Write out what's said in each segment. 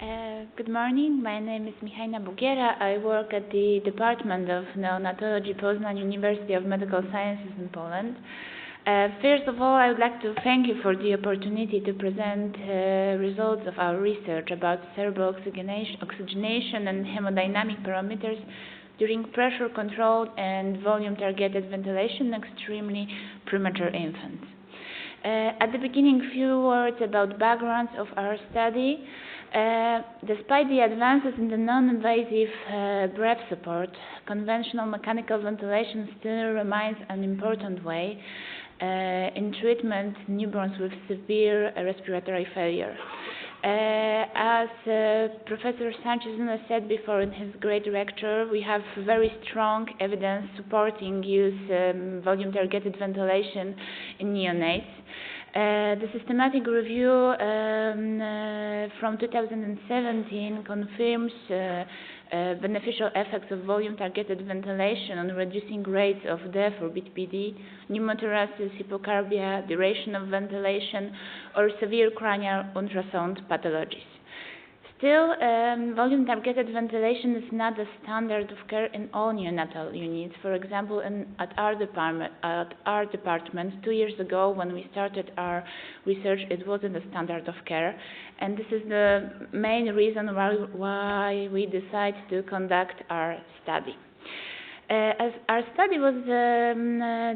Good morning. My name is Michalina Bugiera. I work at the Department of Neonatology, Poznań University of Medical Sciences in Poland. First of all, I would like to thank you for the opportunity to present results of our research about cerebral oxygenation and hemodynamic parameters during pressure-controlled and volume-targeted ventilation in extremely premature infants. At the beginning, a few words about backgrounds of our study. Despite the advances in the non-invasive breath support, conventional mechanical ventilation still remains an important way in treatment newborns with severe respiratory failure. As Professor Sanchez said before in his great lecture, we have very strong evidence supporting use volume-targeted ventilation in neonates. The systematic review from 2017 confirms beneficial effects of volume-targeted ventilation on reducing rates of death or BPD, pneumothorax, hypocarbia, duration of ventilation, or severe cranial ultrasound pathologies. Still, volume-targeted ventilation is not a standard of care in all neonatal units. For example, at our department 2 years ago, when we started our research, it wasn't a standard of care, and this is the main reason why we decided to conduct our study. As our study was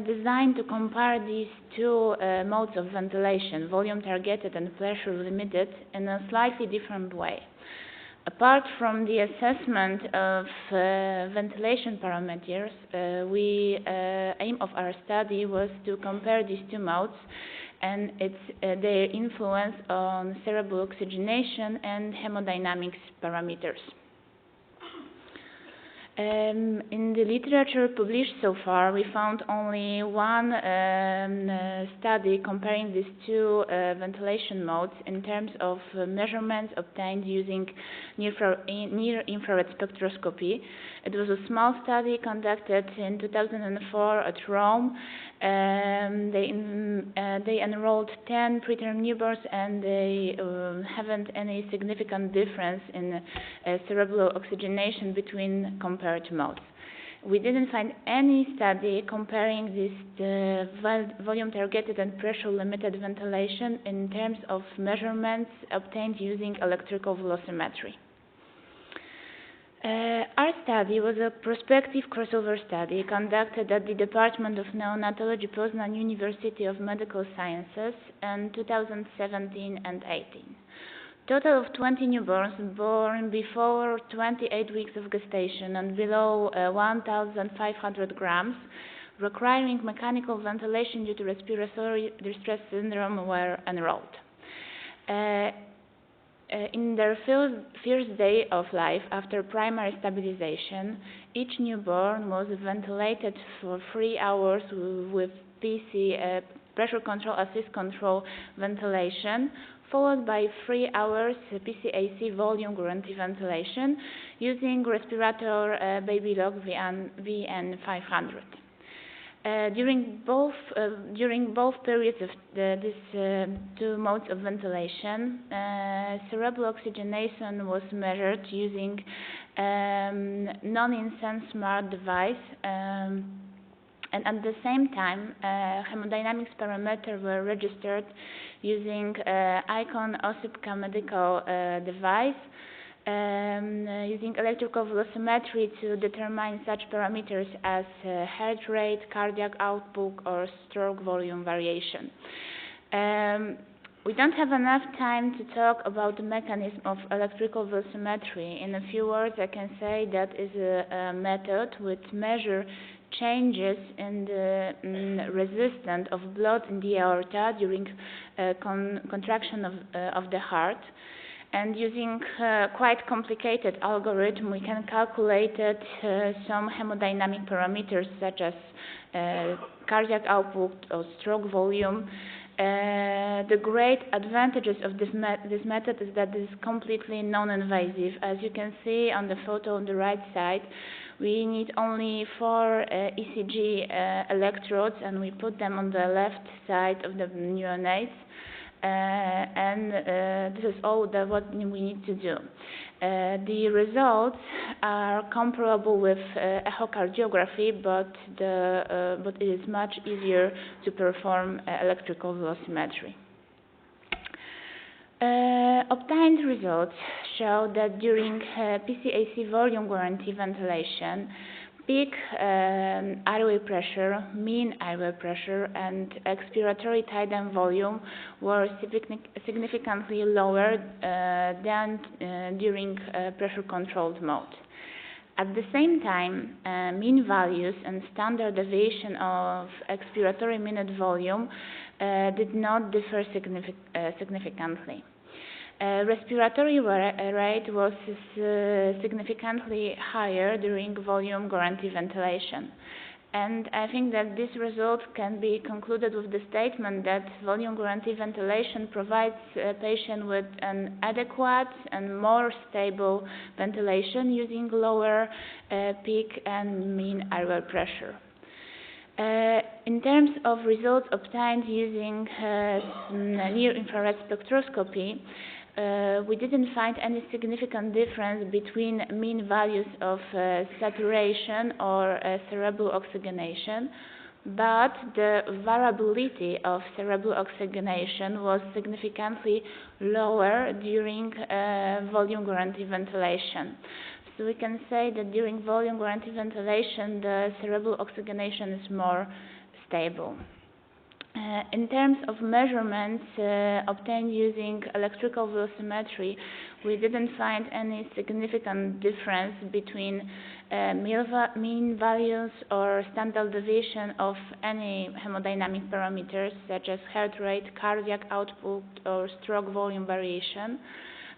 designed to compare these two modes of ventilation, volume-targeted and pressure-limited, in a slightly different way. Apart from the assessment of ventilation parameters, the aim of our study was to compare these two modes and their influence on cerebral oxygenation and hemodynamics parameters. In the literature published so far, we found only one study comparing these two ventilation modes in terms of measurements obtained using near-infrared spectroscopy. It was a small study conducted in 2004 at Rome. They enrolled 10 preterm newborns, and they haven't any significant difference in cerebral oxygenation between compared modes. We didn't find any study comparing this volume-targeted and pressure-limited ventilation in terms of measurements obtained using electrical velocimetry. Our study was a prospective crossover study conducted at the Department of Neonatology, Poznań University of Medical Sciences in 2017 and 18. Total of 20 newborns born before 28 weeks of gestation and below 1,500 grams, requiring mechanical ventilation due to respiratory distress syndrome, were enrolled. In their first day of life after primary stabilization, each newborn was ventilated for 3 hours with PC, pressure control assist control ventilation, followed by 3 hours PCAC volume guarantee ventilation using respirator Babylog VN500. During both periods of these two modes of ventilation, cerebral oxygenation was measured using non-insense smart device, and at the same time, hemodynamics parameters were registered using ICON OSIPCA medical device, using electrical velocimetry to determine such parameters as heart rate, cardiac output, or stroke volume variation. We don't have enough time to talk about the mechanism of electrical velocimetry. In a few words, I can say that is a method which measures changes in the resistance of blood in the aorta during contraction of the heart. And using quite complicated algorithm, we can calculate some hemodynamic parameters such as cardiac output or stroke volume. The great advantages of this method is that it is completely non-invasive. As you can see on the photo on the right side, we need only 4 ECG electrodes, and we put them on the left side of the neonates. and this is all what we need to do. The results are comparable with echocardiography, but it is much easier to perform electrical velocimetry. Obtained results show that during PCAC volume guarantee ventilation, peak airway pressure, mean airway pressure, and expiratory time volume were significantly lower than during pressure-controlled mode. At the same time, mean values and standard deviation of expiratory minute volume did not differ significantly. Respiratory rate was significantly higher during volume guarantee ventilation. And I think that this result can be concluded with the statement that volume guarantee ventilation provides a patient with an adequate and more stable ventilation using lower peak and mean airway pressure. In terms of results obtained using near-infrared spectroscopy, we didn't find any significant difference between mean values of saturation or cerebral oxygenation, but the variability of cerebral oxygenation was significantly lower during volume guarantee ventilation. So we can say that during volume guarantee ventilation, the cerebral oxygenation is more stable. In terms of measurements obtained using electrical velocimetry, we didn't find any significant difference between mean values or standard deviation of any hemodynamic parameters such as heart rate, cardiac output, or stroke volume variation.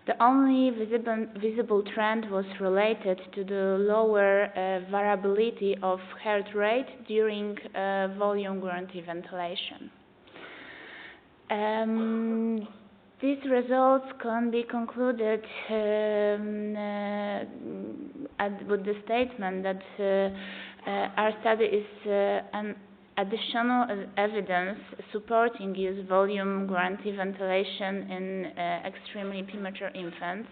The only visible trend was related to the lower variability of heart rate during volume guarantee ventilation. These results can be concluded with the statement that our study is an additional evidence supporting use volume guarantee ventilation in extremely premature infants.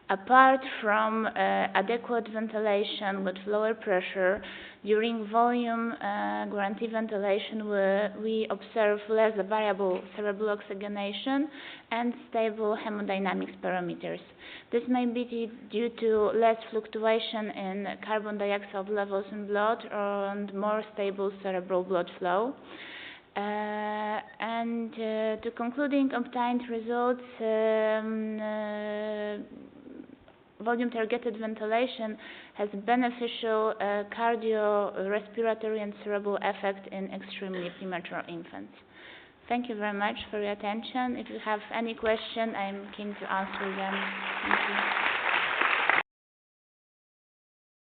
Apart from adequate ventilation with lower pressure, during volume guarantee ventilation we observe less variable cerebral oxygenation and stable hemodynamics parameters. This may be due to less fluctuation in carbon dioxide levels in blood and more stable cerebral blood flow. To concluding obtained results, volume-targeted ventilation has beneficial cardiorespiratory and cerebral effect in extremely premature infants. Thank you very much for your attention. If you have any question, I'm keen to answer them. Thank you.